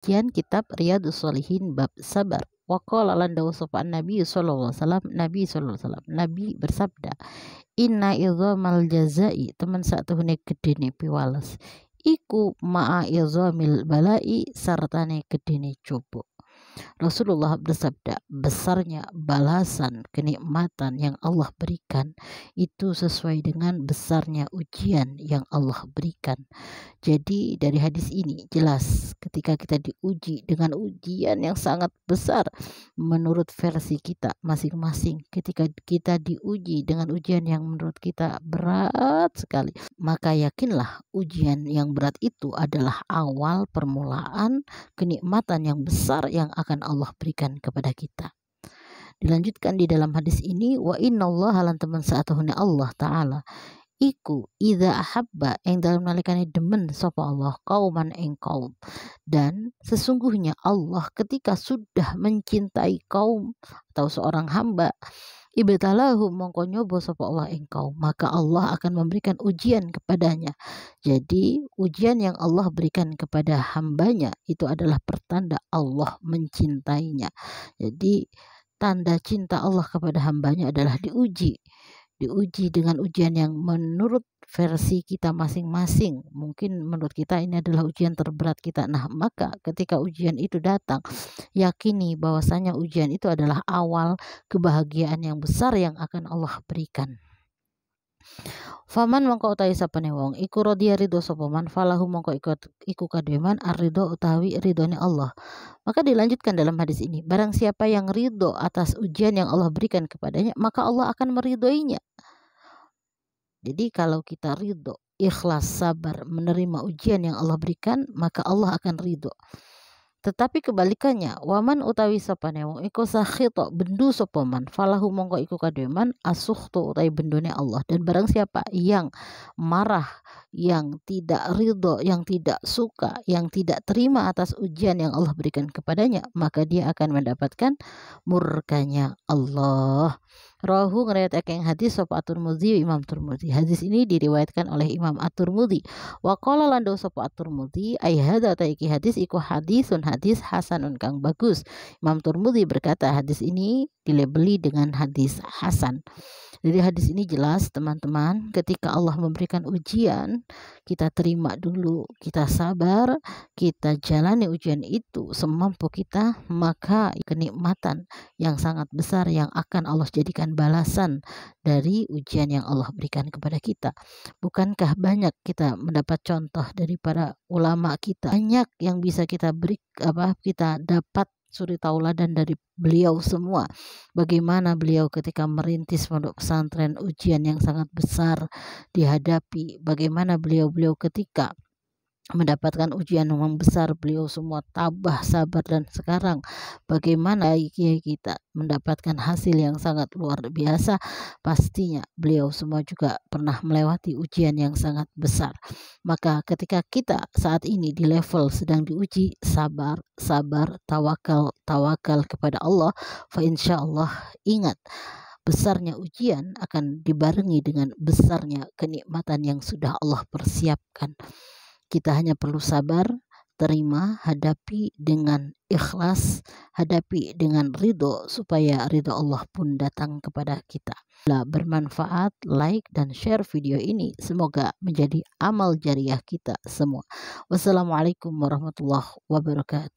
kajian kitab Riyadhus Shalihin bab sabar. Waqala lan dawu sapa Nabi sallallahu alaihi wasallam, Nabi sallallahu alaihi wasallam, Nabi bersabda, inna idzamal jazai teman satuhune gedene piwales iku ma'a idzamil balai sartane gedene coba. Rasulullah bersabda, besarnya balasan kenikmatan yang Allah berikan itu sesuai dengan besarnya ujian yang Allah berikan. Jadi dari hadis ini jelas ketika kita diuji dengan ujian yang sangat besar menurut versi kita masing-masing, ketika kita diuji dengan ujian yang menurut kita berat sekali, maka yakinlah ujian yang berat itu adalah awal permulaan kenikmatan yang besar yang akan Allah berikan kepada kita. Dilanjutkan di dalam hadis ini, wa innallaha lan teman saatuhuna Allah Ta'ala iku idza ahabba ing dalam nalikane demen sapa Allah kauman ing kaum, dan sesungguhnya Allah ketika sudah mencintai kaum atau seorang hamba, ibtalahu mongko nyoba sapa Allah ing kaum, maka Allah akan memberikan ujian kepadanya. Jadi ujian yang Allah berikan kepada hambanya itu adalah pertanda Allah mencintainya. Jadi tanda cinta Allah kepada hambanya adalah diuji dengan ujian yang menurut versi kita masing-masing. Mungkin menurut kita ini adalah ujian terberat kita. Nah, maka ketika ujian itu datang, yakini bahwasanya ujian itu adalah awal kebahagiaan yang besar yang akan Allah berikan. Faman mongko utawi sapane wong iku radhiya ridho sapa man falahu mongko iku kademan ar-ridho utawi ridhone Allah. Maka dilanjutkan dalam hadis ini, barang siapa yang ridho atas ujian yang Allah berikan kepadanya, maka Allah akan meridhoinya. Jadi kalau kita ridho, ikhlas, sabar menerima ujian yang Allah berikan, maka Allah akan ridho. Tetapi kebalikannya, waman utawi sapane wong iku sakhita bendu sapa man falahu mongko iku kademan asukhtu utawi bendone Allah. Dan barang siapa yang marah, yang tidak ridho, yang tidak suka, yang tidak terima atas ujian yang Allah berikan kepadanya, maka dia akan mendapatkan murkanya Allah. Rahu ngeriwayatkan hadis sapa At-Tirmidzi, Imam Tirmidzi. Hadis ini diriwayatkan oleh Imam At-Tirmidzi. Wa qala lando sapa At-Tirmidzi, ai hadza taiki hadis iku hadisun hadis hasanun kang bagus. Imam Tirmidzi berkata hadis ini dilabeli dengan hadis hasan. Dari hadis ini jelas teman-teman, ketika Allah memberikan ujian, kita terima dulu, kita sabar, kita jalani ujian itu semampu kita, maka kenikmatan yang sangat besar yang akan Allah jadikan balasan dari ujian yang Allah berikan kepada kita. Bukankah banyak kita mendapat contoh dari para ulama kita, banyak yang bisa kita kita dapat suri tauladan dari beliau semua. Bagaimana beliau ketika merintis pondok pesantren, ujian yang sangat besar dihadapi. Bagaimana beliau ketika mendapatkan ujian yang besar, beliau semua tabah, sabar, dan sekarang bagaimana kita mendapatkan hasil yang sangat luar biasa. Pastinya beliau semua juga pernah melewati ujian yang sangat besar. Maka ketika kita saat ini di level sedang diuji, sabar, tawakal kepada Allah, fa insyaallah ingat besarnya ujian akan dibarengi dengan besarnya kenikmatan yang sudah Allah persiapkan. Kita hanya perlu sabar, terima, hadapi dengan ikhlas, hadapi dengan ridho, supaya ridho Allah pun datang kepada kita. Bila bermanfaat, like dan share video ini, semoga menjadi amal jariah kita semua. Wassalamualaikum warahmatullahi wabarakatuh.